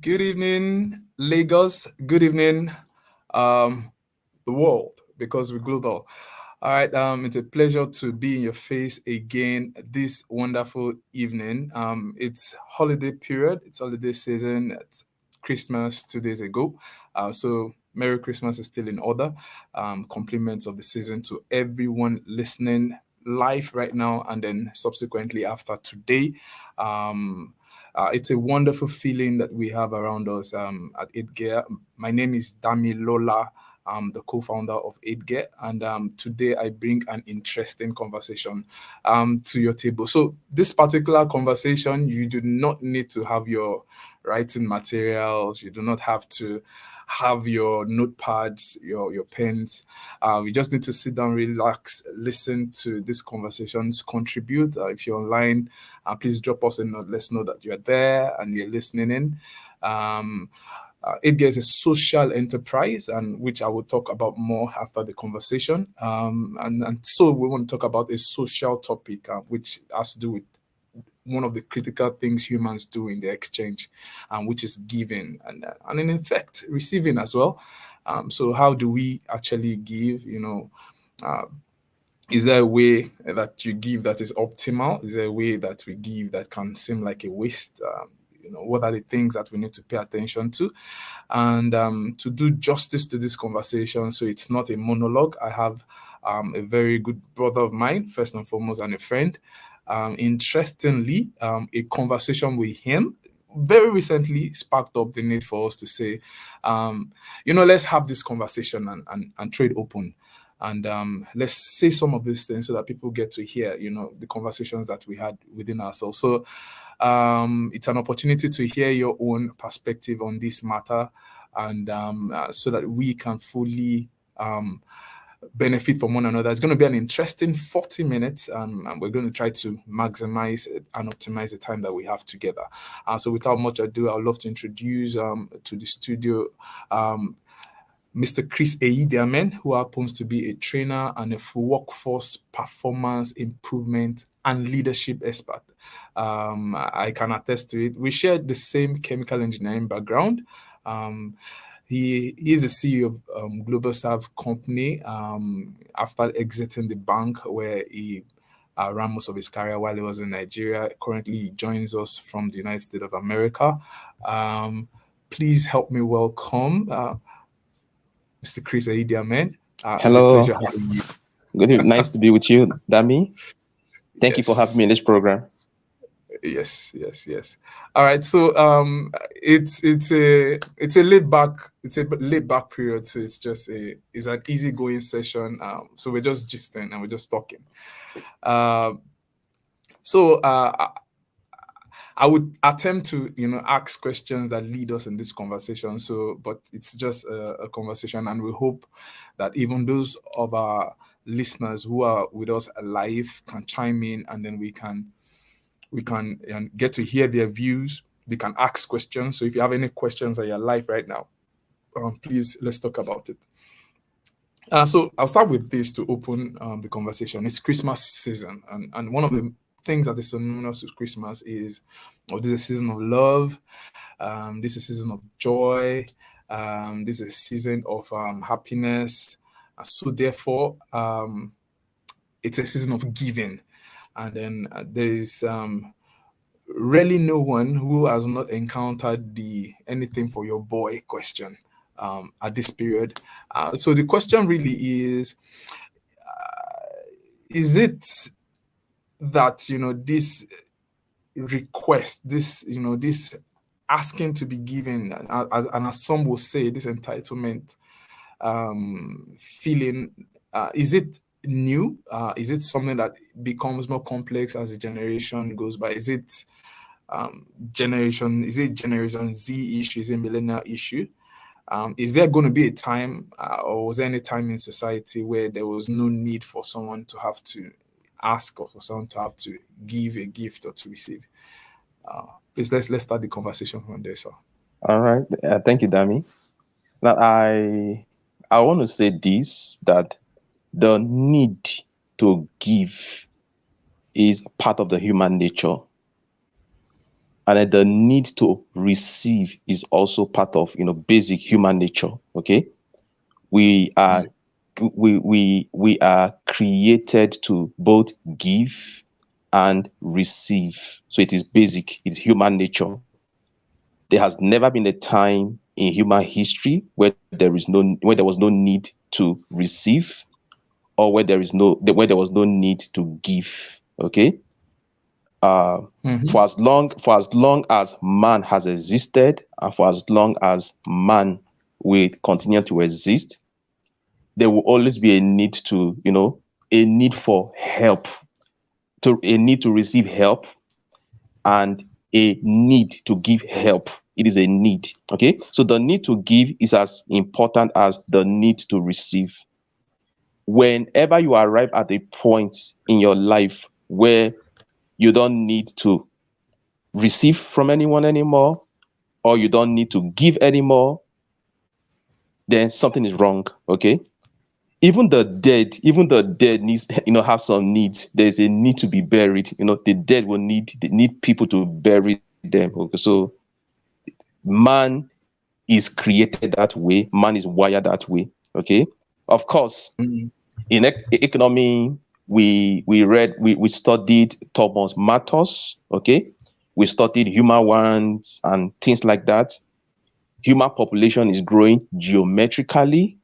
Good evening, Lagos. Good evening, the world, because we're global. All right, it's a pleasure to be in your face again this wonderful evening. It's holiday period. It's holiday season. It's Christmas 2 days ago. So Merry Christmas is still in order. Compliments of the season to everyone listening live right now and then subsequently after today. It's a wonderful feeling that we have around us at 8 My name is Dami Lola. I'm the co-founder of 8 and today I bring an interesting conversation to your table. So this particular conversation, you do not need to have your writing materials. You do not have to have your notepads, your pens. We just need to sit down, relax, listen to these conversations, contribute. If you're online, please drop us a note. Let's know that you're there and you're listening in. 8 is a social enterprise, and which I will talk about more after the conversation. And so we want to talk about a social topic, which has to do with one of the critical things humans do in the exchange, which is giving and in effect receiving as well. So how do we actually give? Is there a way that you give that is optimal? Is there a way that we give that can seem like a waste? What are the things that we need to pay attention to? And to do justice to this conversation, so it's not a monologue, I have a very good brother of mine, first and foremost, and a friend. Interestingly, a conversation with him very recently sparked up the need for us to say, let's have this conversation and trade open. And let's say some of these things so that people get to hear, the conversations that we had within ourselves. So it's an opportunity to hear your own perspective on this matter, and so that we can fully benefit from one another. It's going to be an interesting 40 minutes, and we're going to try to maximize and optimize the time that we have together. So without much ado, I'd love to introduce to the studio Mr. Chris Eidiamen, who happens to be a trainer and a workforce performance improvement and leadership expert. I can attest to it. We share the same chemical engineering background. He is the CEO of Global Serve Company after exiting the bank where he ran most of his career while he was in Nigeria. Currently, he joins us from the United States of America. Please help me welcome Mr. Chris Eidiamen. It's a Hello. pleasure having you. Good evening. Nice to be with you, Dami. Thank you for having me in this program. Yes. All right. So it's a laid back period. So it's an easygoing session. So we're just gisting and we're just talking. So I would attempt to, ask questions that lead us in this conversation. So, but it's just a conversation, and we hope that even those of our listeners who are with us alive can chime in, and then we can get to hear their views. They can ask questions. So, if you have any questions in your life right now, please let's talk about it. So I'll start with this to open the conversation. It's Christmas season, and one of the things that is synonymous with Christmas is, this is a season of love. This is a season of joy. This is a season of happiness. So therefore, it's a season of giving. And then there is really no one who has not encountered the anything for your boy question at this period. So the question really is it that, this request, this asking to be given, and as some will say, this entitlement feeling, is it new? Is it something that becomes more complex as the generation goes by? Is it Generation Z issue? Is it millennial issue? Is there going to be a time, or was there any time in society where there was no need for someone to have to ask, or for someone to have to give a gift or to receive? Please let's start the conversation from there, sir. All right. Thank you, Dami. Now, I want to say this, that the need to give is part of the human nature, and then the need to receive is also part of basic human nature. Okay, we are we are created to both give and receive. So it is basic. It's human nature. There has never been a time in human history where there was no need to receive, or where there was no need to give. Okay. Mm-hmm. For as long as man has existed, and for as long as man will continue to exist, there will always be a need for help, a need to receive help, and a need to give help. It is a need. Okay. So the need to give is as important as the need to receive. Whenever you arrive at a point in your life where you don't need to receive from anyone anymore, or you don't need to give anymore, then something is wrong. Okay. Even the dead needs, have some needs. There's a need to be buried. The dead they need people to bury them. Okay. So man is created that way. Man is wired that way. Okay. Of course, Mm-hmm. in economy, we studied Thomas Malthus. Okay. We studied human wants and things like that. Human population is growing geometrically.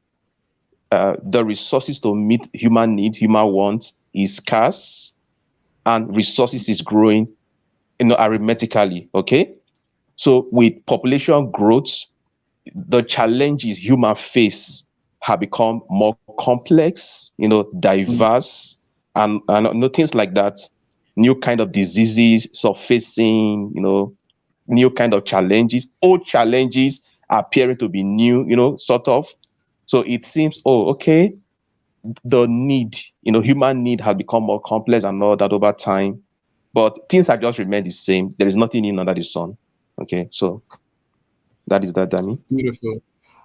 The resources to meet human needs, human wants, is scarce, and resources is growing, arithmetically. Okay. So with population growth, the challenges human face have become more complex, diverse, and things like that. New kind of diseases surfacing, new kind of challenges, old challenges appearing to be new, sort of. So it seems, oh, okay, the need, human need has become more complex and all that over time, but things have just remained the same. There is nothing new under the sun. Okay, so that is that, Danny. Beautiful.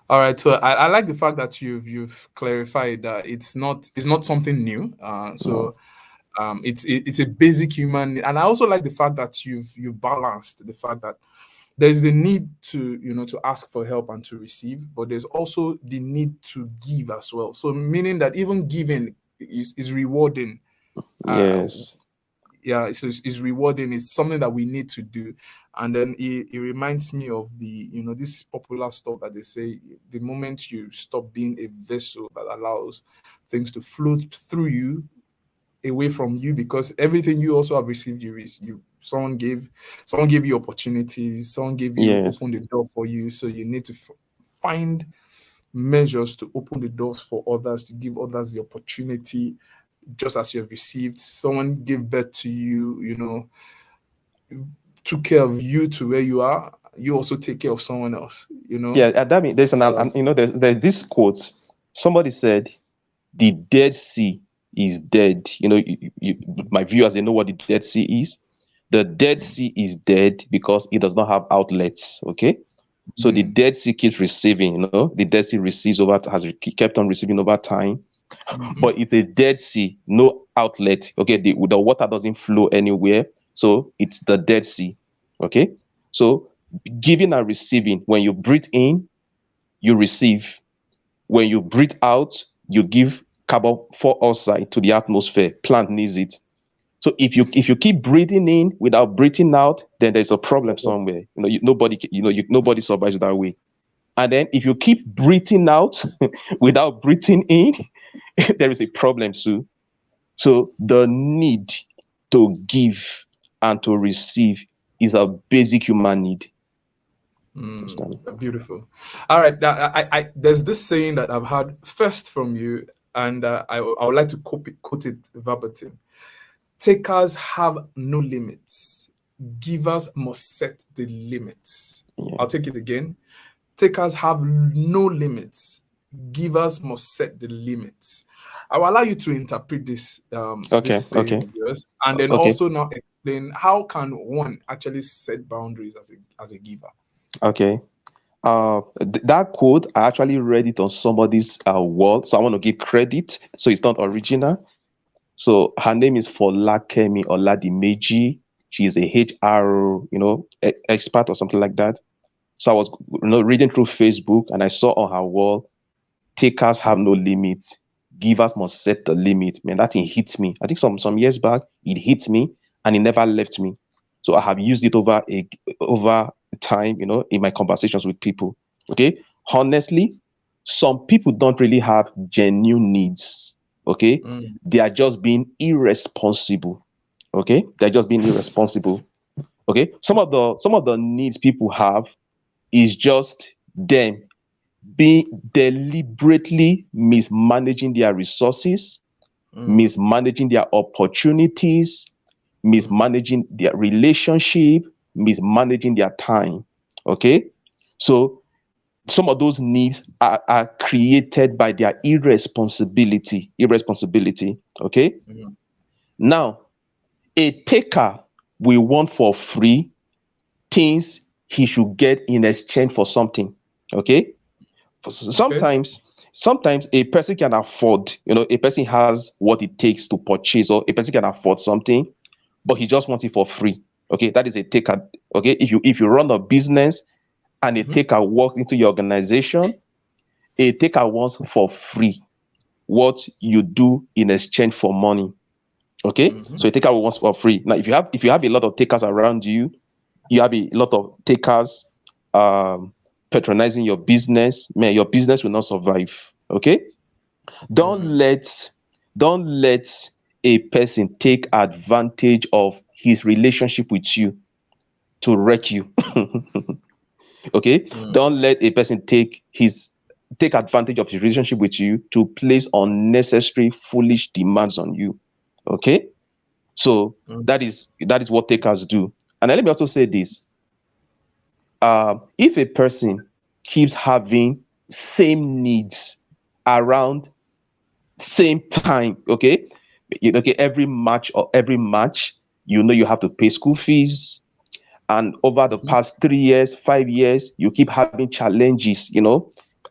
All right, so I like the fact that you've clarified that it's not something new. No. It's a basic human need. And I also like the fact that you've balanced the fact that there's the need to to ask for help and to receive, but there's also the need to give as well. So meaning that even giving is rewarding. Uh, Yes. yeah, it's rewarding. It's something that we need to do. And then it reminds me of the this popular stuff that they say, the moment you stop being a vessel that allows things to flow through you, away from you, because everything you also have received, you someone gave you opportunities, someone gave you Yes. opened the door for you, so you need to find measures to open the doors for others, to give others the opportunity, just as you have received. Someone gave birth to you, took care of you to where you are, you also take care of someone else, you know? Yeah, that means there's there's this quote. Somebody said, "The Dead Sea is dead." My viewers, they know what the Dead Sea is. The Dead Sea is dead because it does not have outlets. Okay, so the Mm, Dead Sea keeps receiving. The Dead Sea receives kept on receiving over time, mhm, but it's a Dead Sea, no outlet. Okay, the water doesn't flow anywhere, so it's the Dead Sea. Okay, so giving and receiving. When you breathe in, you receive. When you breathe out, you give carbon dioxide to the atmosphere. Plant needs it. So if you keep breathing in without breathing out, then there's a problem somewhere. Nobody survives that way. And then if you keep breathing out without breathing in, there is a problem too. So the need to give and to receive is a basic human need. Understand? beautiful. All right. Now, there's this saying that I've heard first from you, and I would like to quote it verbatim. Takers have no limits. Givers must set the limits. Yeah. I'll take it again. Takers have no limits. Givers must set the limits. I will allow you to interpret this Okay. saying Okay. of yours, and then Okay. also now explain how can one actually set boundaries as a giver. Okay. That quote, I actually read it on somebody's wall, so I want to give credit. So it's not original. So her name is Folakemi Oladimeji. She's a HR, expert or something like that. So I was, reading through Facebook and I saw on her wall, "Takers have no limits. Givers must set the limit." Man, that thing hit me. I think some years back, it hit me and it never left me. So I have used it over time, in my conversations with people. Okay. Honestly, some people don't really have genuine needs. Okay. Mm, They are just being irresponsible. Okay. They're just being irresponsible. Okay. Some of the needs people have is just them being deliberately mismanaging their resources, mm, mismanaging their opportunities, mm, mismanaging their relationship, mismanaging their time. Okay. So some of those needs are created by their irresponsibility. Irresponsibility. Okay. mm. Now, a taker will want for free things he should get in exchange for something. Okay. Okay. Sometimes a person can afford, a person has what it takes to purchase, or a person can afford something, but he just wants it for free. Okay, that is a taker. Okay, if you run a business and a Mhm, taker walks into your organization, a taker wants for free what you do in exchange for money. Okay, mhm, so a taker wants for free. Now, if you have a lot of takers around you, you have a lot of takers um patronizing your business, man, your business will not survive. Okay, don't mm. let don't let a person take advantage of his relationship with you to wreck you. Okay, Mm, don't let a person take advantage of his relationship with you to place unnecessary foolish demands on you. Okay, so mm, that is what takers do. And then let me also say this: if a person keeps having same needs around same time, okay, okay, every match, you have to pay school fees, and over the mhm, past 3 years, 5 years, you keep having challenges,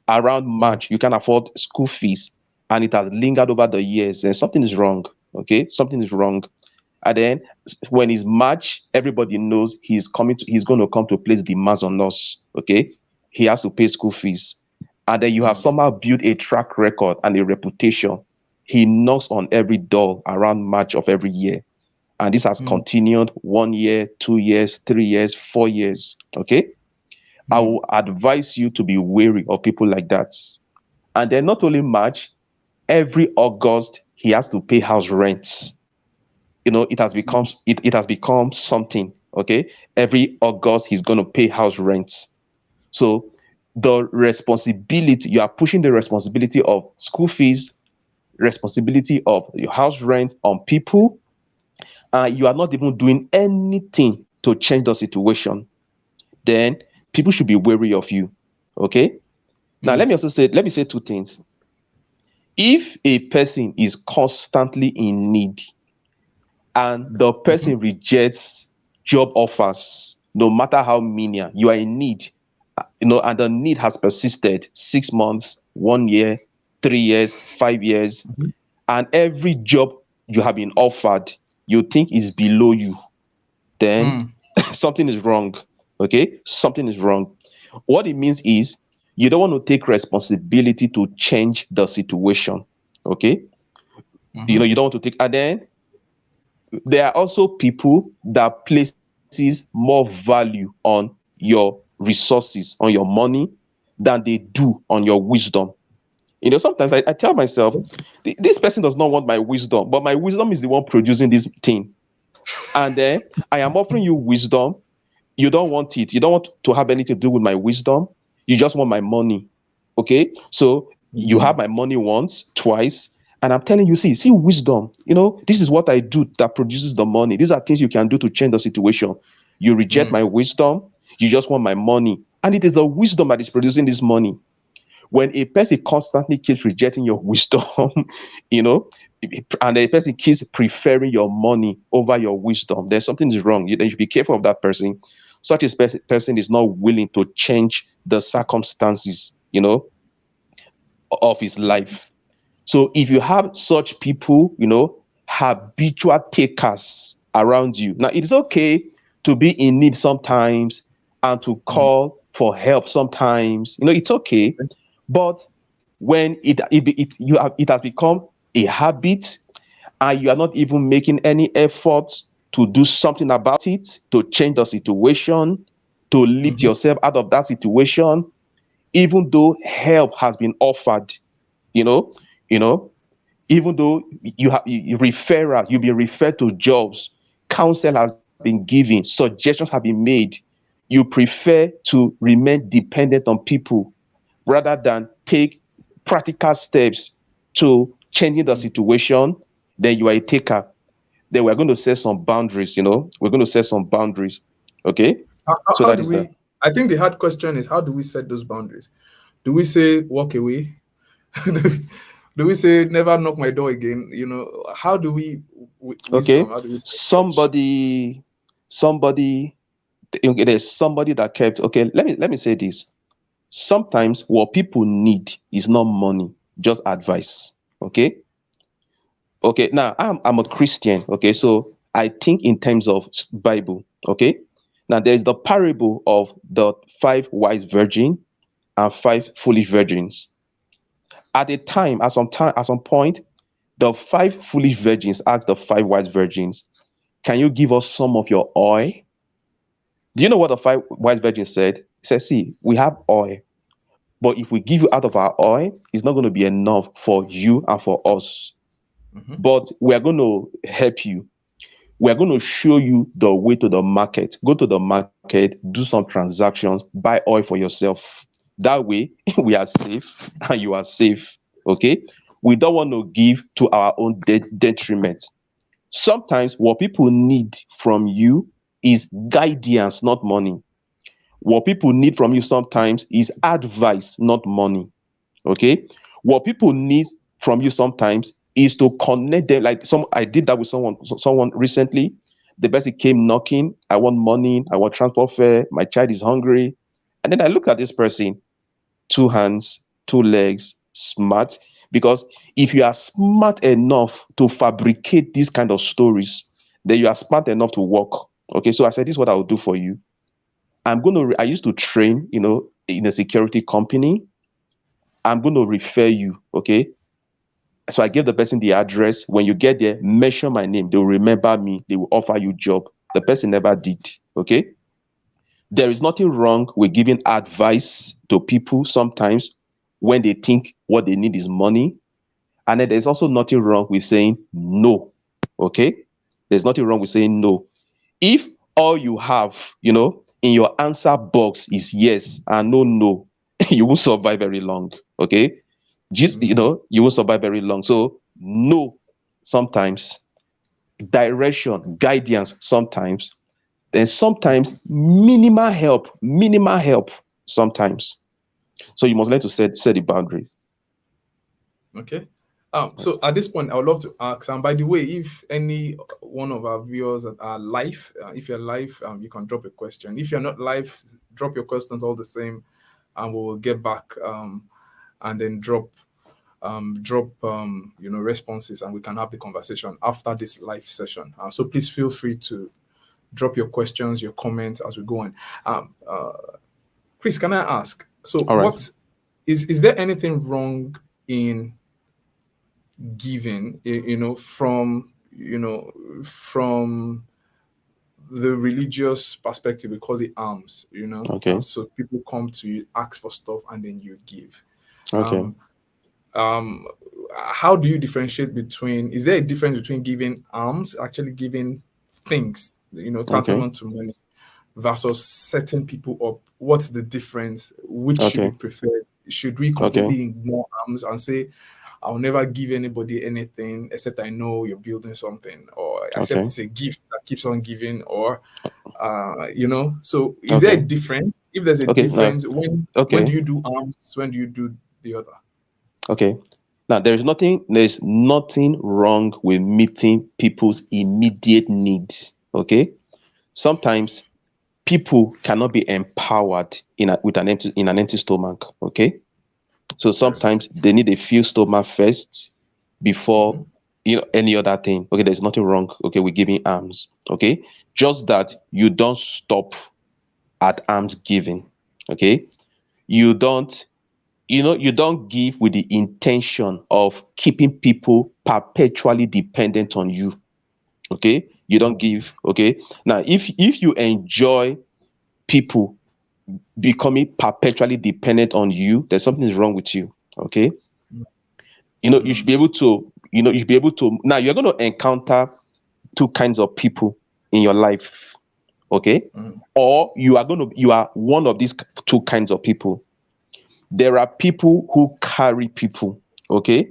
around mm, March. You can't afford school fees, and it has lingered over the years, and something is wrong. Okay, something is wrong. And then when it's March, everybody knows he's going to come to place demands on us. Okay, he has to pay school fees, and then you have mm, somehow built a track record and a reputation. He knocks on every door around March of every year, and this has mm, continued 1 year, 2 years, 3 years, 4 years. Okay, I mm, will advise you to be wary of people like that. And then not only March, every August he has to pay house rents. It has become something. Okay, every August he's going to pay house rents. So the responsibility, you are pushing the responsibility of school fees, responsibility of your house rent on people, you are not even doing anything to change the situation, then people should be wary of you. Okay. Now Mm. let me say two things. If a person is constantly in need and the Mhm. person rejects job offers, no matter how menial, you are in need, and the need has persisted 6 months, 1 year, 3 years, 5 years, Mhm. and every job you have been offered, you think is below you, then Mm. something is wrong. Okay, something is wrong. What it means is you don't want to take responsibility to change the situation. Okay, Mhm. you don't want to take, and then there are also people that places more value on your resources, on your money, than they do on your wisdom. Sometimes I tell myself, this person does not want my wisdom, but my wisdom is the one producing this thing. And then I am offering you wisdom. You don't want it. You don't want to have anything to do with my wisdom. You just want my money. Okay. So you have Mm. my money once, twice. And I'm telling you, see wisdom. This is what I do that produces the money. These are things you can do to change the situation. You reject Mm. my wisdom. You just want my money. And it is the wisdom that is producing this money. When a person constantly keeps rejecting your wisdom, you know, and a person keeps preferring your money over your wisdom, then something is wrong. Then you should be careful of that person. Such a person is not willing to change the circumstances, of his life. So if you have such people, habitual takers around you, now it is okay to be in need sometimes and to Mm. call for help sometimes. It's okay. But when it has become a habit and you are not even making any effort to do something about it, to change the situation, to lift Mhm. yourself out of that situation, even though help has been offered, you know, you know, even though referral, you'll be referred to jobs, counsel has been given, suggestions have been made, you prefer to remain dependent on people rather than take practical steps to changing the Mm. situation, then you are a taker. Then we're going to set some boundaries, we're going to set some boundaries. Okay. So How that do is that. we? I think the hard question is, how do we set those boundaries? Do we say walk away? Do we say never knock my door again? How do we wisdom? Okay. How do we say such? Somebody, okay, there's somebody that kept, okay, let me say this. Sometimes what people need is not money, just advice. Okay. Okay. Now I'm a Christian. Okay. So I think in terms of Bible. Okay. Now there's the parable of the five wise virgins and five foolish virgins. At a time, at some point, the five foolish virgins asked the five wise virgins, "Can you give us some of your oil?" Do you know what the five wise virgins said? He said, "See, we have oil, but if we give you out of our oil, it's not going to be enough for you and for us. Mhm. But we are going to help you. We are going to show you the way to the market. Go to the market, do some transactions, buy oil for yourself. That way, we are safe and you are safe. Okay? We don't want to give to our own detriment. Sometimes what people need from you is guidance, not money. What people need from you sometimes is advice, not money. Okay. What people need from you sometimes is to connect them. Like I did that with someone recently. The person came knocking. I want money. I want transport fare. My child is hungry. And then I look at this person, two hands, two legs, smart. Because if you are smart enough to fabricate these kind of stories, then you are smart enough to work. Okay. So I said, this is what I will do for you. I used to train, in a security company. I'm going to refer you. Okay. So I gave the person the address. When you get there, mention my name. They'll remember me. They will offer you job. The person never did. Okay. There is nothing wrong with giving advice to people sometimes when they think what they need is money. And then there's also nothing wrong with saying no. Okay. There's nothing wrong with saying no. If all you have, in your answer box is yes and no, you won't survive very long. Okay. Just, Mm. you won't survive very long. So no, sometimes direction, guidance, sometimes, And sometimes minimal help sometimes. So you must learn to set the boundaries. Okay. So Yes. at this point, I would love to ask, and by the way, if any one of our viewers that are live, if you're live, you can drop a question. If you're not live, drop your questions all the same, and we'll get back and then drop responses, and we can have the conversation after this live session. So please feel free to drop your questions, your comments as we go on. Um, uh, Chris, can I ask? So, All right. what is there anything wrong in giving? From the religious perspective, we call it alms. Okay. So people come to you, ask for stuff, and then you give. Okay. Um, um, how do you differentiate between? Is there a difference between giving alms, actually giving things, Okay. tantamount to money, versus setting people up? What's the difference? Which should be Okay. preferred? Should we Okay. completely ignore arms and say, I'll never give anybody anything except I know you're building something, or except Okay. it's a gift that keeps on giving, or so is there a Okay. difference? If there's a Okay. Now, difference, when okay. do you do arms? When do you do the other? Okay. Now, there's nothing wrong with meeting people's immediate needs. Okay. Sometimes people cannot be empowered in an empty stomach. Okay. So True. sometimes they need a full stomach first before Hmm. any other thing. Okay, there's nothing wrong. Okay, with giving alms. Okay, just that you don't stop at alms giving. Okay, you don't you don't give with the intention of keeping people perpetually dependent on you. Okay, you don't give. Okay, now if you enjoy people becoming perpetually dependent on you, there's something wrong with you. Okay, you should Mm, be able to you should be able to now you're going to encounter two kinds of people in your life. Okay, mm, or you are one of these two kinds of people. There are people who carry people. Okay,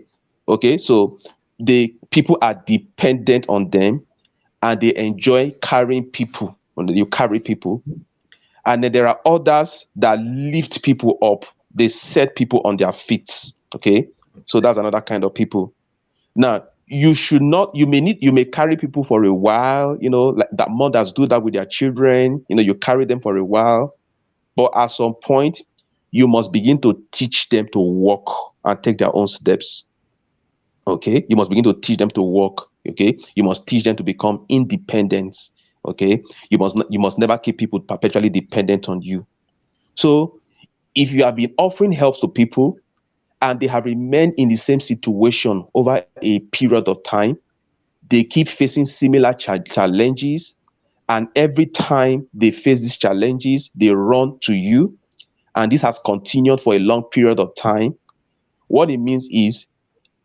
so the people are dependent on them, and they enjoy carrying people. You carry people. And then there are others that lift people up. They set people on their feet. Okay, so that's another kind of people. Now, you should not, you may carry people for a while, like that mothers do that with their children, you carry them for a while, but at some point, you must begin to teach them to walk and take their own steps. Okay, you must begin to teach them to walk. Okay, you must teach them to become independent. Okay, you must never keep people perpetually dependent on you. So, if you have been offering help to people and they have remained in the same situation over a period of time, they keep facing similar challenges. And every time they face these challenges, they run to you. And this has continued for a long period of time. What it means is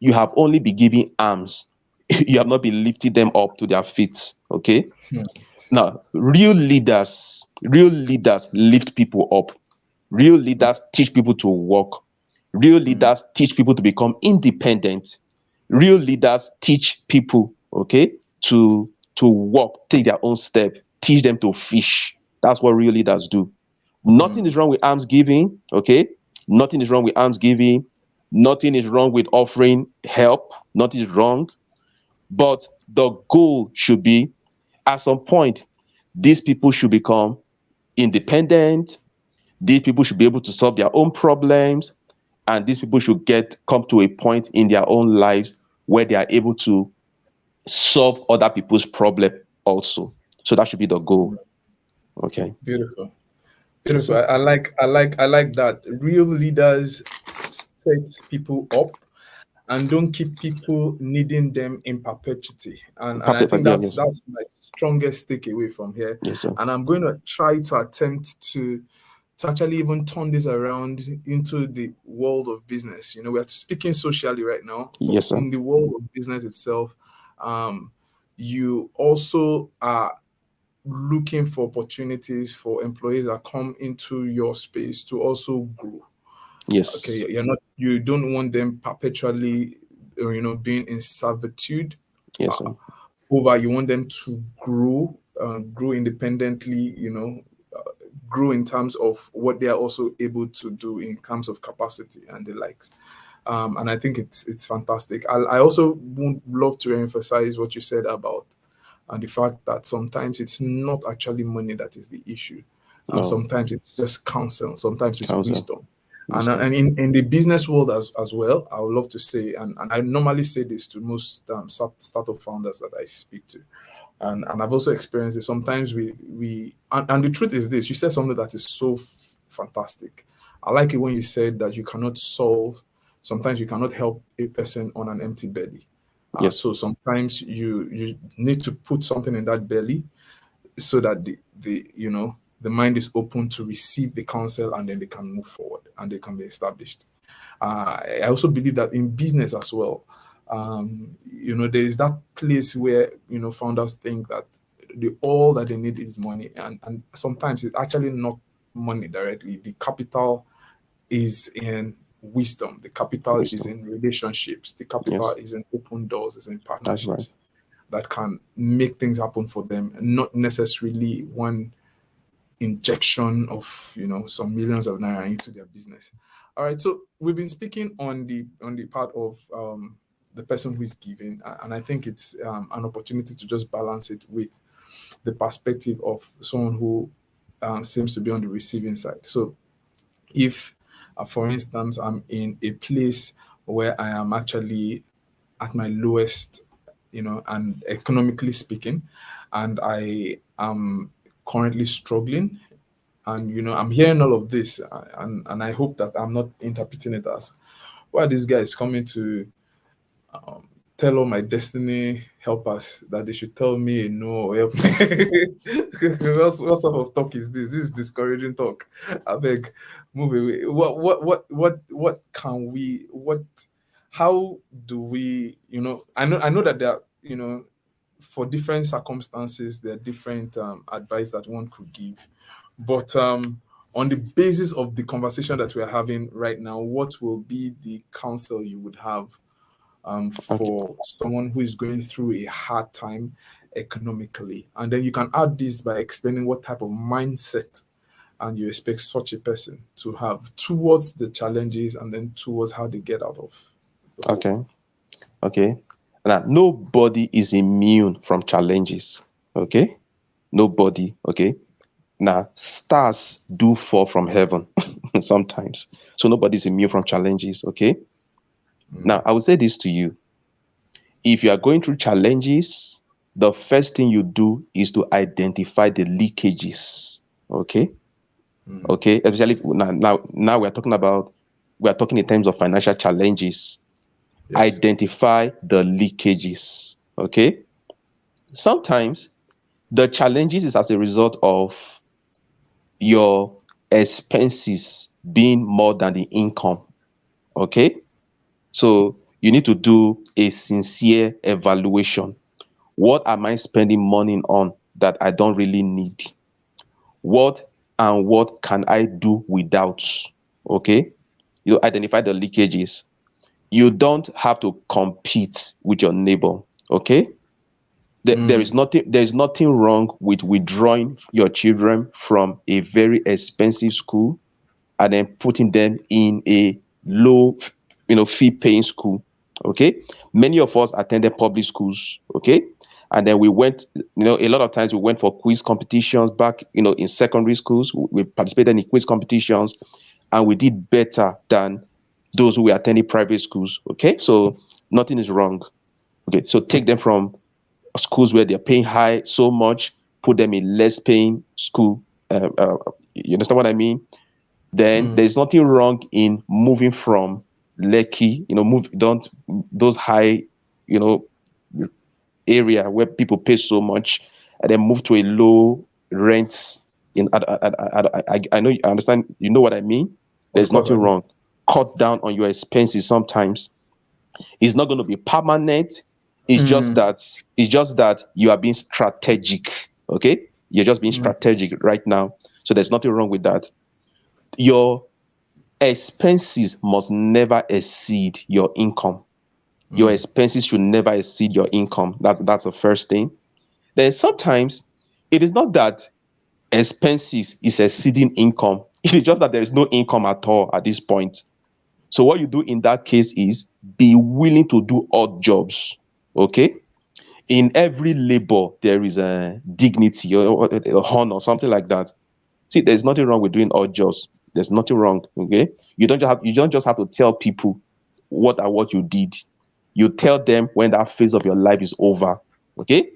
you have only been giving arms, you have not been lifting them up to their feet. Okay. Now, real leaders lift people up. Real leaders teach people to walk. Real mm, leaders teach people to become independent. Real leaders teach people, okay, to walk, take their own step, teach them to fish. That's what real leaders do. Nothing is mm, wrong with alms giving, okay? Nothing is wrong with alms giving. Nothing is wrong with offering help. Nothing is wrong. But the goal should be at some point, these people should become independent. These people should be able to solve their own problems, and these people should come to a point in their own lives where they are able to solve other people's problem also. So that should be the goal. mm. Okay. Beautiful. Yes, Beautiful. sir. I like that. Real leaders set people up and don't keep people needing them in perpetuity. And I think that's Yes, sir. that's my strongest takeaway from here. Yes, sir. And I'm going to try to attempt to actually even turn this around into the world of business. We're speaking socially right now, but Yes, sir. in the world of business itself, um, you also are looking for opportunities for employees that come into your space to also grow. Yes. Okay, you don't want them perpetually, being in servitude. Yes, Uh, sir. Over, you want them to grow, grow independently, grow in terms of what they are also able to do in terms of capacity and the likes. And I think it's fantastic. I also would love to emphasize what you said about and the fact that sometimes it's not actually money that is the issue. No. Sometimes it's just counsel. Sometimes it's Counsel. wisdom. Wisdom. And in the business world as well, I would love to say, and I normally say this to most startup founders that I speak to, and I've also experienced it. Sometimes and the truth is this: you said something that is so fantastic. I like it when you said that you cannot solve. Sometimes you cannot help a person on an empty belly. Yes. So sometimes you need to put something in that belly so that the mind is open to receive the counsel, and then they can move forward and they can be established. I also believe that in business as well, there is that place where founders think that all that they need is money, and sometimes it's actually not money directly. The capital is in wisdom. The capital is Wisdom. in relationships. The capital Yes. is in open doors. Is in That's right. partnerships that can make things happen for them, not necessarily one injection of some millions of naira into their business. All right, so we've been speaking on the part of the person who is giving, and I think it's an opportunity to just balance it with the perspective of someone who seems to be on the receiving side. So if for instance I'm in a place where I am actually at my lowest, and economically speaking, and I am currently struggling, and I'm hearing all of this, and I hope that I'm not interpreting it as, why are these guys coming to tell all my destiny helpers that they should tell me a no or help me? What sort of talk is this? This is discouraging talk. I beg, move away. What can we what how do we, I know that there are, for different circumstances there are different advice that one could give, but on the basis of the conversation that we're having right now, what will be the counsel you would have Okay. for someone who is going through a hard time economically? And then you can add this by explaining what type of mindset and you expect such a person to have towards the challenges and then towards how they get out of the hole. Okay. Okay. Now, nobody is immune from challenges. Okay. Nobody. Okay. Now, stars do fall from heaven sometimes. So nobody's immune from challenges. Okay. Now, I will say this to you. If you are going through challenges, the first thing you do is to identify the leakages. Okay. Okay. Especially now we are talking in terms of financial challenges. Yes. Identify the leakages. Okay. Sometimes the challenges is as a result of your expenses being more than the income. Okay. So you need to do a sincere evaluation. What am I spending money on that I don't really need? What can I do without? Okay. You identify the leakages. You don't have to compete with your neighbor. Okay. There is nothing wrong with withdrawing your children from a very expensive school and then putting them in a low fee paying school. Okay. Many of us attended public schools. Okay. And then we went, a lot of times we went for quiz competitions back, in secondary schools. We participated in quiz competitions and we did better than those who were attending private schools. Okay. So nothing is wrong. Okay. So take them from schools where they're paying high so much, put them in less paying school. You understand what I mean? Then Mm, there's nothing wrong in moving from Lekki, move don't those high, you know, area where people pay so much, and then move to a low rent. I know I understand. You know what I mean? of There's course nothing I do. wrong. Cut down on your expenses sometimes. It's not going to be permanent. It's just that you are being strategic. Okay, you're just being strategic right now. So there's nothing wrong with that. Your expenses must never exceed your income. Your expenses should never exceed your income. That's the first thing. Then sometimes It is not that expenses is exceeding income. It is just that there is no income at all at this point. So what you do in that case is be willing to do odd jobs. Okay? In every labor, there is a dignity or a honor, something like that. See, there's nothing wrong with doing odd jobs. There's nothing wrong. Okay? You don't just have to tell people what you did. You tell them when that phase of your life is over. Okay?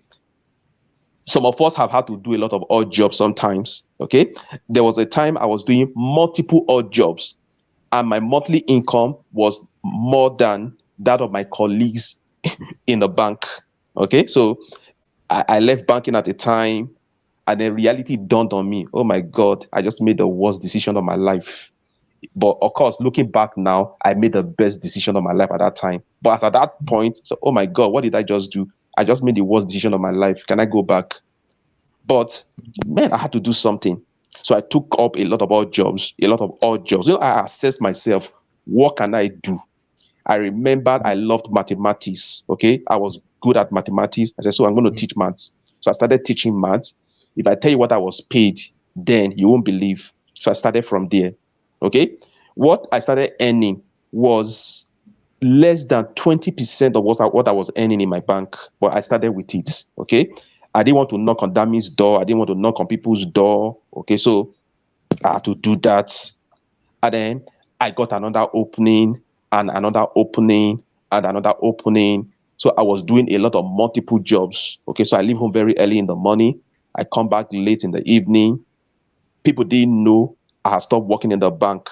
Some of us have had to do a lot of odd jobs sometimes. Okay? There was a time I was doing multiple odd jobs, and my monthly income was more than that of my colleagues in the bank. Okay, so I left banking at the time, and then reality dawned on me. Oh my God, I just made the worst decision of my life. But of course, looking back now, I made the best decision of my life at that time. But at that point, so oh my God, what did I just do? I just made the worst decision of my life. Can I go back? But man, I had to do something. So I took up a lot of odd jobs, a lot of odd jobs. I assessed myself. What can I do? I remembered I loved mathematics. Okay. I was good at mathematics. I said, so I'm going to teach maths. So I started teaching maths. If I tell you what I was paid, then you won't believe. So I started from there. Okay. What I started earning was less than 20% of what I was earning in my bank, but I started with it. Okay. I didn't want to knock on Dami's door. I didn't want to knock on people's door. Okay. So I had to do that. And then I got another opening and another opening and another opening. So I was doing a lot of multiple jobs. Okay. So I leave home very early in the morning. I come back late in the evening. People didn't know I had stopped working in the bank.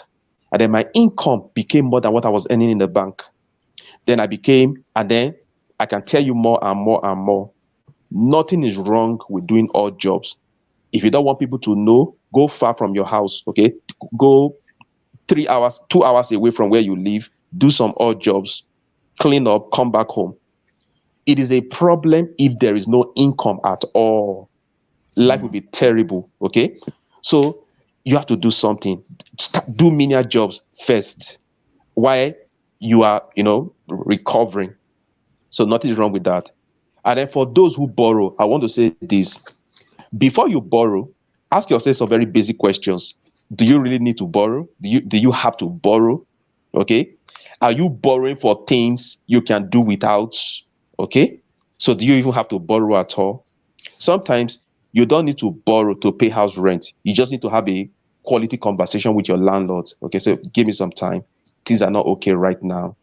And then my income became more than what I was earning in the bank. And then I can tell you more and more and more. Nothing is wrong with doing odd jobs. If you don't want people to know, go far from your house. Okay. Go 3 hours, 2 hours away from where you live, do some odd jobs, clean up, come back home. It is a problem if there is no income at all. Life will be terrible. Okay. So you have to do something. Do menial jobs first while you are, recovering. So nothing is wrong with that. And then for those who borrow, I want to say this. Before you borrow, ask yourself some very basic questions. Do you really need to borrow? Do you have to borrow? Okay. Are you borrowing for things you can do without? Okay. So do you even have to borrow at all? Sometimes you don't need to borrow to pay house rent. You just need to have a quality conversation with your landlord. Okay. So give me some time. Things are not okay right now.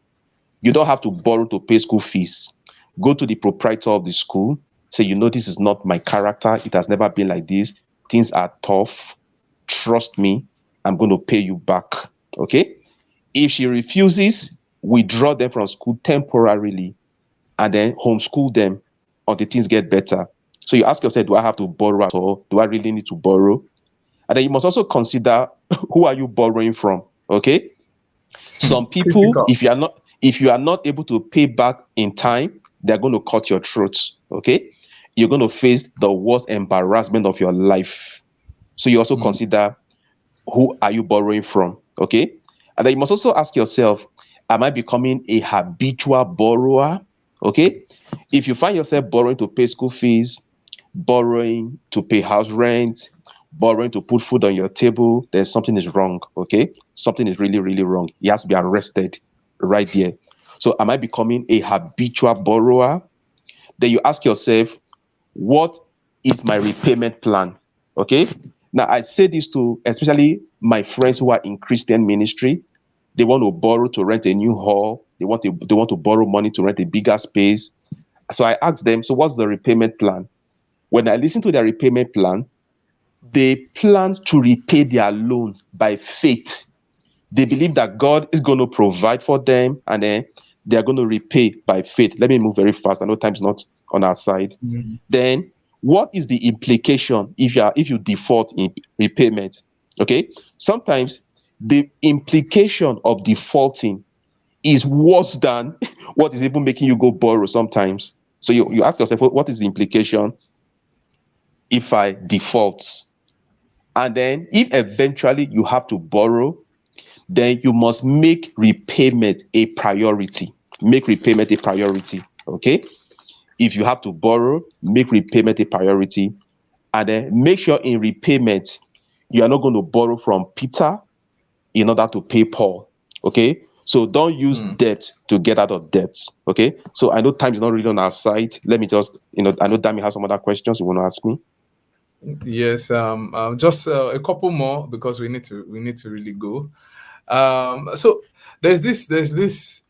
You don't have to borrow to pay school fees. Go to the proprietor of the school. Say, this is not my character. It has never been like this. Things are tough. Trust me, I'm going to pay you back. Okay. If she refuses, withdraw them from school temporarily and then homeschool them until things get better. So you ask yourself, do I have to borrow at all? Do I really need to borrow? And then you must also consider who are you borrowing from? Okay. Some people, Critical. if you are not able to pay back in time, they're going to cut your throats. Okay. You're going to face the worst embarrassment of your life. So you also consider who are you borrowing from? Okay. And then you must also ask yourself, am I becoming a habitual borrower? Okay. If you find yourself borrowing to pay school fees, borrowing to pay house rent, borrowing to put food on your table, then something is wrong. Okay. Something is really, really wrong. You have to be arrested right there. So am I becoming a habitual borrower? Then you ask yourself, what is my repayment plan? Okay. Now I say this to especially my friends who are in Christian ministry. They want to borrow to rent a new hall. They want to borrow money to rent a bigger space. So I asked them, so what's the repayment plan? When I listen to their repayment plan, they plan to repay their loans by faith. They believe that God is going to provide for them and then they're going to repay by faith. Let me move very fast. I know time's not on our side. Then what is the implication if you default in repayment? Okay. Sometimes the implication of defaulting is worse than what is even making you go borrow sometimes. So you ask yourself, what is the implication if I default? And then if eventually you have to borrow, then you must make repayment a priority. Make repayment a priority. Okay. If you have to borrow, make repayment a priority. And then make sure in repayment, you are not going to borrow from Peter in order to pay Paul. Okay. So don't use debt to get out of debt. Okay. So I know time is not really on our side. Let me just, I know Dami has some other questions you want to ask me. Yes, just a couple more because we need to really go. So there's this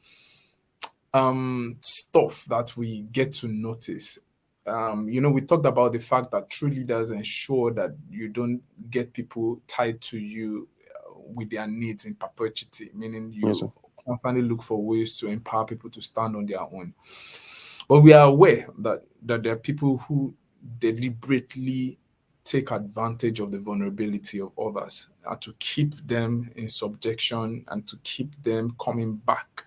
stuff that we get to notice. We talked about the fact that true leaders ensure that you don't get people tied to you with their needs in perpetuity, meaning Yes, you sir. constantly look for ways to empower people to stand on their own. But we are aware that there are people who deliberately take advantage of the vulnerability of others to keep them in subjection and to keep them coming back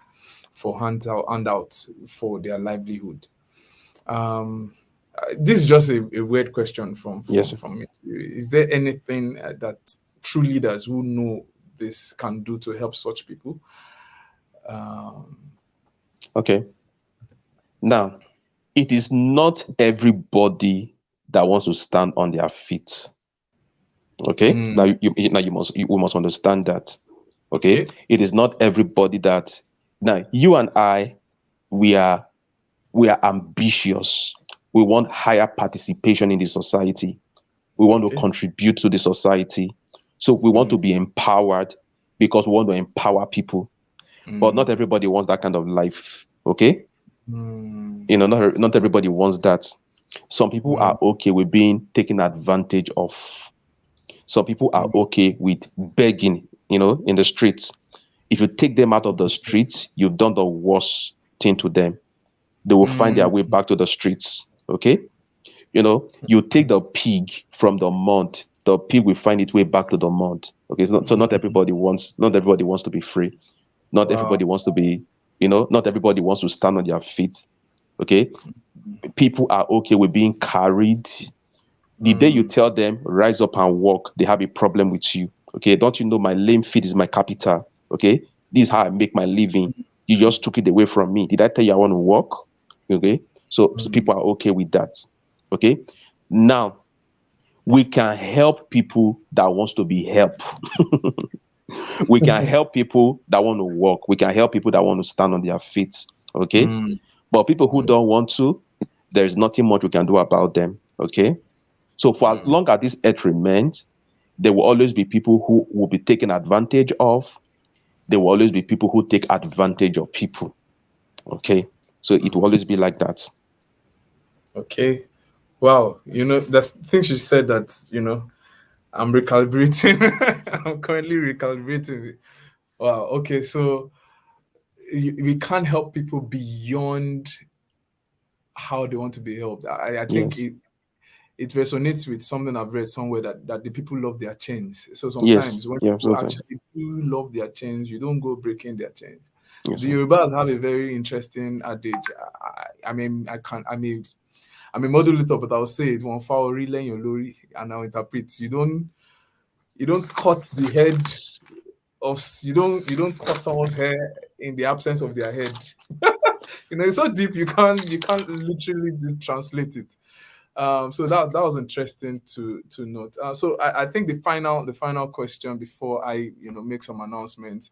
for handouts for their livelihood. Um, this is just a weird question from Yes, from sir. from me. Is there anything that true leaders who know this can do to help such people? Um, Okay. Now, it is not everybody that wants to stand on their feet. Okay. Now, mm, we must understand that. Okay. okay. It is not everybody that. Now, you and I, we are we are ambitious. We want higher participation in the society. We want to Okay. contribute to the society. So we want Mm, to be empowered because we want to empower people. But not mm, everybody wants that kind of life. Okay. mm, Not everybody wants that. Some people mm, are okay with being taken advantage of. Some people are mm, okay with begging, in the streets. If you take them out of the streets, you've done the worst thing to them. They will find their mm, way back to the streets. Okay. You take the pig from the mud, the pig will find its way back to the mud. Okay. So not mm. everybody wants to be free. Not Wow. everybody wants to be, not everybody wants to stand on their feet. Okay. People are okay with being carried. The day you Mm, tell them rise up and walk, they have a problem with you. Okay, don't you know my lame feet is my capital? Okay, this is how I make my living. You just took it away from me. Did I tell you I want to walk? Okay, so mm, people are okay with that. Okay, now we can help people that wants to be helped. We can help people that want to walk. We can help people that want to stand on their feet. Okay, mm, but people who don't want to, there is nothing much we can do about them. Okay, so for as mm. long as this earth remains, there will always be people who will be taken advantage of. There will always be people who take advantage of people. Okay. So it will always be like that. Okay. Wow. There's things you said that, I'm recalibrating. I'm currently recalibrating. Wow. Okay. So we can't help people beyond how they want to be helped. I think Yes. it resonates with something I've read somewhere that the people love their chains. So Yes. sometimes when Yeah, people absolutely. actually do love their chains, you don't go breaking their chains. Yes, The sir. Yorubas have a very interesting adage. I mean, I mean, model it up, but I'll say it one foul relay your lorry, and I'll interpret. You don't cut the head you don't cut someone's hair in the absence of their head. It's so deep you can't literally just translate it. So that was interesting to note. So I think the final question before I make some announcements,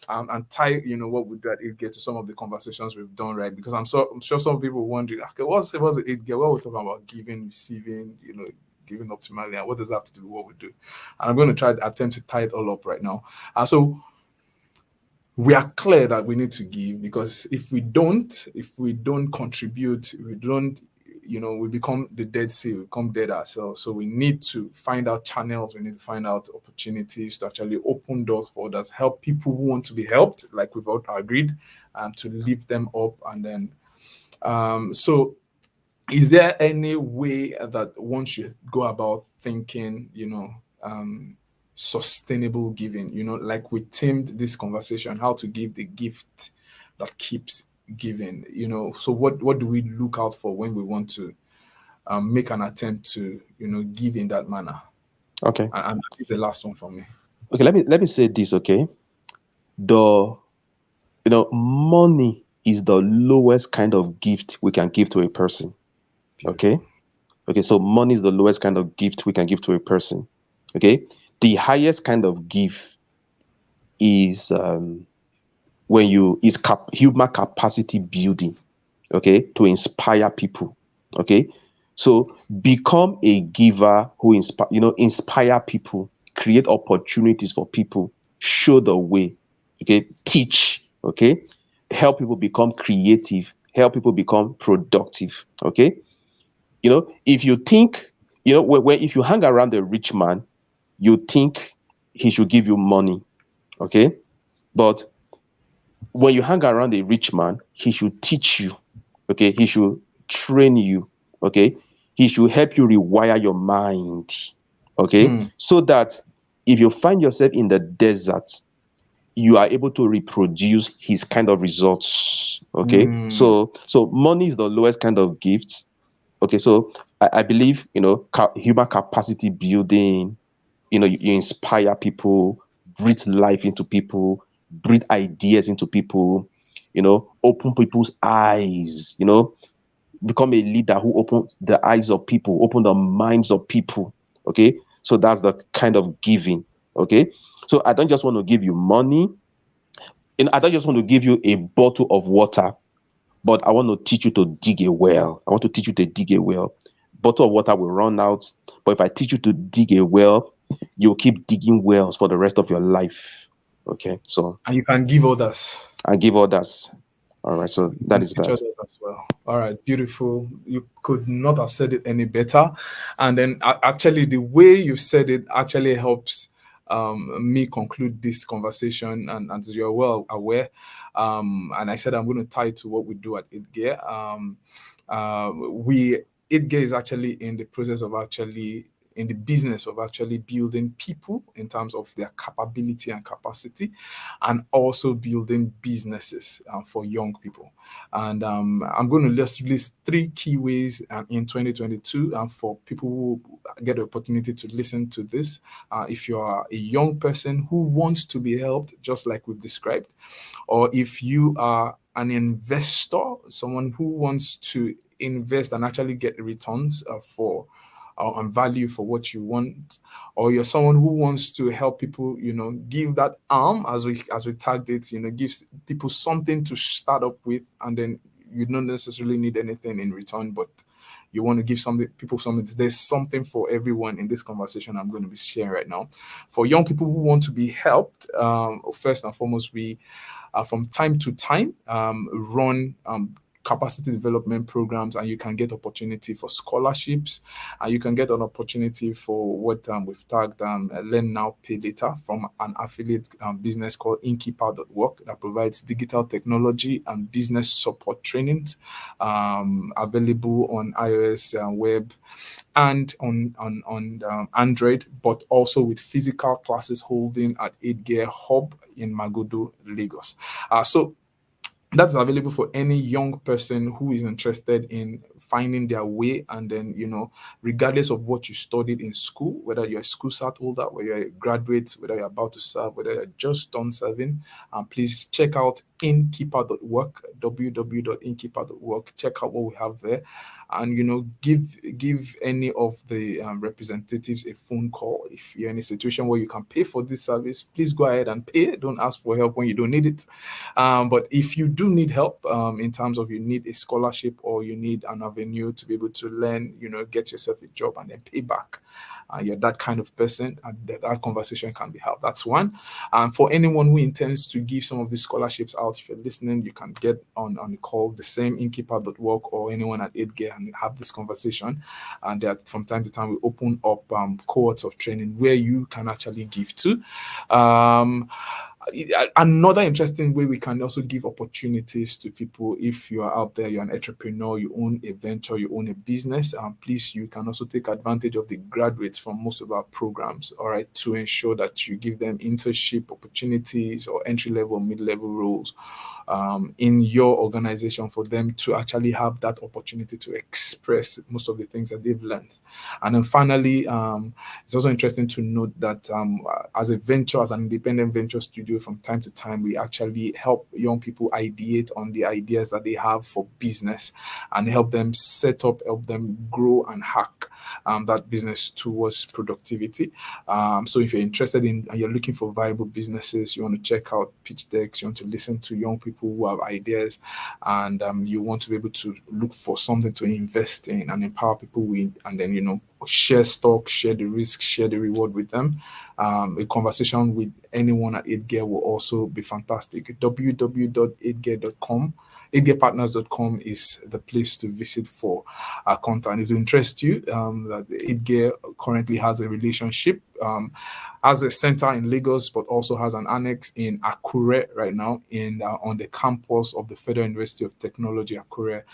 and tie what we did it get to some of the conversations we've done, right? Because I'm sure some people wondering, okay, what's the it get? What we're talking about giving, receiving, giving optimally, and what does that have to do with what we do? And I'm going to try to attempt to tie it all up right now. So we are clear that we need to give, because if we don't contribute, we become the Dead Sea, we become dead ourselves. So we need to find out channels, we need to find out opportunities to actually open doors for others, help people who want to be helped, like we've all agreed, to lift them up. And then so is there any way that one should go about thinking, sustainable giving? Like we themed this conversation, how to give the gift that keeps giving. So what do we look out for when we want to make an attempt to give in that manner? Okay. And that is the last one from me. Okay, let me say this, okay? The money is the lowest kind of gift we can give to a person. Okay? Beautiful. Okay, so money is the lowest kind of gift we can give to a person. Okay, the highest kind of gift is when you is human capacity building. Okay, to inspire people. Okay, so become a giver who inspire people, create opportunities for people, show the way. Okay, teach. Okay, help people become creative, help people become productive. Okay, if you think, if you hang around a rich man, you think he should give you money. Okay, but when you hang around a rich man, he should teach you. Okay, he should train you. Okay, he should help you rewire your mind. Okay, Hmm. so that if you find yourself in the desert, you are able to reproduce his kind of results. Okay, Hmm. so money is the lowest kind of gift. Okay, so I believe, human capacity building. You inspire people, breathe life into people, breathe ideas into people, open people's eyes, become a leader who opens the eyes of people, open the minds of people. Okay, so that's the kind of giving. Okay, so I don't just want to give you money, and I don't just want to give you a bottle of water, but I want to teach you to dig a well. I want to teach you to dig a well. Bottle of water will run out, but if I teach you to dig a well, you'll keep digging wells for the rest of your life. Okay, so And you can give others. I give others. All right, so You that can is teach that. others as well. All right, beautiful. You could not have said it any better. And then actually, the way you said it actually helps me conclude this conversation. And as you're well aware, and I said I'm going to tie it to what we do at It Gear. We It Gear is actually in the process of actually in the business of actually building people in terms of their capability and capacity, and also building businesses for young people. And I'm going to just list three key ways in 2022 for people who get the opportunity to listen to this. If you are a young person who wants to be helped, just like we've described, or if you are an investor, someone who wants to invest and actually get returns for and value for what you want, or you're someone who wants to help people, give that arm as we tagged it, gives people something to start up with, and then you don't necessarily need anything in return, but you want to give something people something. There's something for everyone in this conversation I'm going to be sharing right now. For young people who want to be helped, first and foremost, we from time to time run capacity development programs, and you can get opportunity for scholarships, and you can get an opportunity for what we've tagged learn now pay later from an affiliate business called inkeeper.work that provides digital technology and business support trainings available on iOS web and on Android, but also with physical classes holding at 8 Gear Hub in Magodo, Lagos. So that's available for any young person who is interested in finding their way, and then regardless of what you studied in school, whether you're a school cert holder, whether you're a graduate, whether you're about to serve, whether you're just done serving, please check out inkeeper.work, www.inkeeper.work. Check out what we have there, and give any of the representatives a phone call. If you're in a situation where you can pay for this service, please go ahead and pay. Don't ask for help when you don't need it. But if you do need help in terms of you need a scholarship or you need an avenue to be able to learn, get yourself a job and then pay back, you're that kind of person, and that conversation can be held. That's one. And for anyone who intends to give some of these scholarships out, if you're listening, you can get on the call, the same inkeeper.work or anyone at Edgar, and have this conversation. And that from time to time we open up cohorts of training where you can actually give to. Um, Another interesting way we can also give opportunities to people. If you are out there, you're an entrepreneur, you own a venture, you own a business, please, you can also take advantage of the graduates from most of our programs, all right, to ensure that you give them internship opportunities or entry level, mid level roles in your organization for them to actually have that opportunity to express most of the things that they've learned. And then finally, it's also interesting to note that as an independent venture studio, show, from time to time, we actually help young people ideate on the ideas that they have for business and help them set up, help them grow and hack that business towards productivity. So if you're interested in and you're looking for viable businesses, you want to check out pitch decks, you want to listen to young people who have ideas, and you want to be able to look for something to invest in and empower people with, and then share stock, share the risk, share the reward with them. A conversation with anyone at 8gear will also be fantastic. www.8gear.com. 8gearpartners.com is the place to visit for our content. If it interests you, that 8gear currently has a relationship, has a center in Lagos, but also has an annex in Akure right now, in on the campus of the Federal University of Technology, Akure,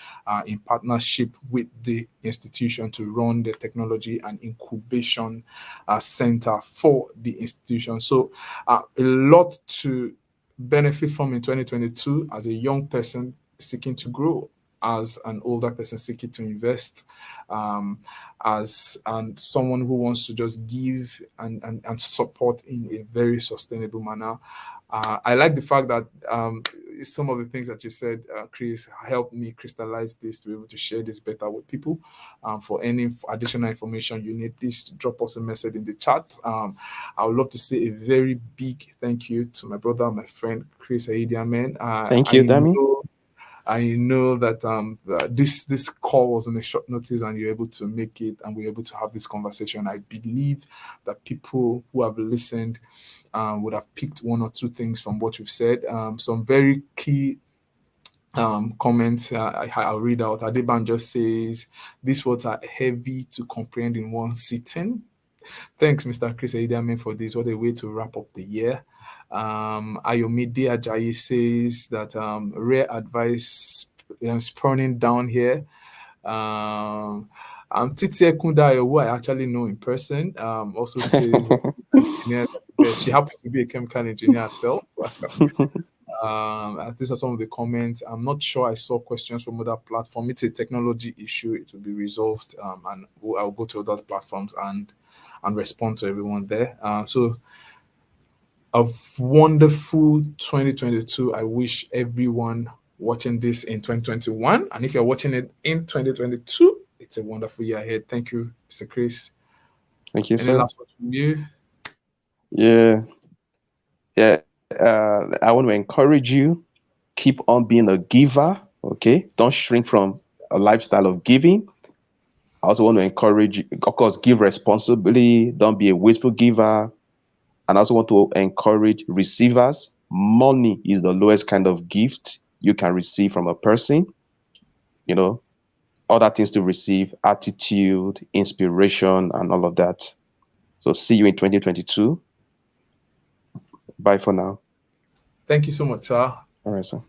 in partnership with the institution to run the technology and incubation center for the institution. So a lot to benefit from in 2022 as a young person seeking to grow, as an older person seeking to invest, um, as and someone who wants to just give and support in a very sustainable manner. I like the fact that some of the things that you said, Chris, helped me crystallize this to be able to share this better with people. For any additional information you need, please drop us a message in the chat. I would love to say a very big thank you to my brother, my friend, Chris Aidiamen. Thank you, Dami. I know that this call was on a short notice, and you're able to make it, and we're able to have this conversation. I believe that people who have listened would have picked one or two things from what you've said. Some very key comments I'll read out. Adeban just says, "These words are heavy to comprehend in one sitting." Thanks, Mr. Chris Aidamen, for this. What a way to wrap up the year. Ayomide Ajayi says that rare advice spawning down here. Titi Ekunda, who I actually know in person, also says engineers are the best. She happens to be a chemical engineer herself. These are some of the comments. I'm not sure I saw questions from other platforms. It's a technology issue. It will be resolved, and I'll go to other platforms and respond to everyone there. So a wonderful 2022. I wish everyone watching this in 2021, and if you're watching it in 2022, it's a wonderful year ahead. Thank you, Mr. Chris. Thank you, Any sir. last words from you? Yeah. I want to encourage you, keep on being a giver. Okay, don't shrink from a lifestyle of giving. I also want to encourage you, of course, give responsibly. Don't be a wasteful giver. And I also want to encourage receivers. Money is the lowest kind of gift you can receive from a person. Other things to receive: attitude, inspiration, and all of that. So see you in 2022. Bye for now. Thank you so much, sir. All right, sir.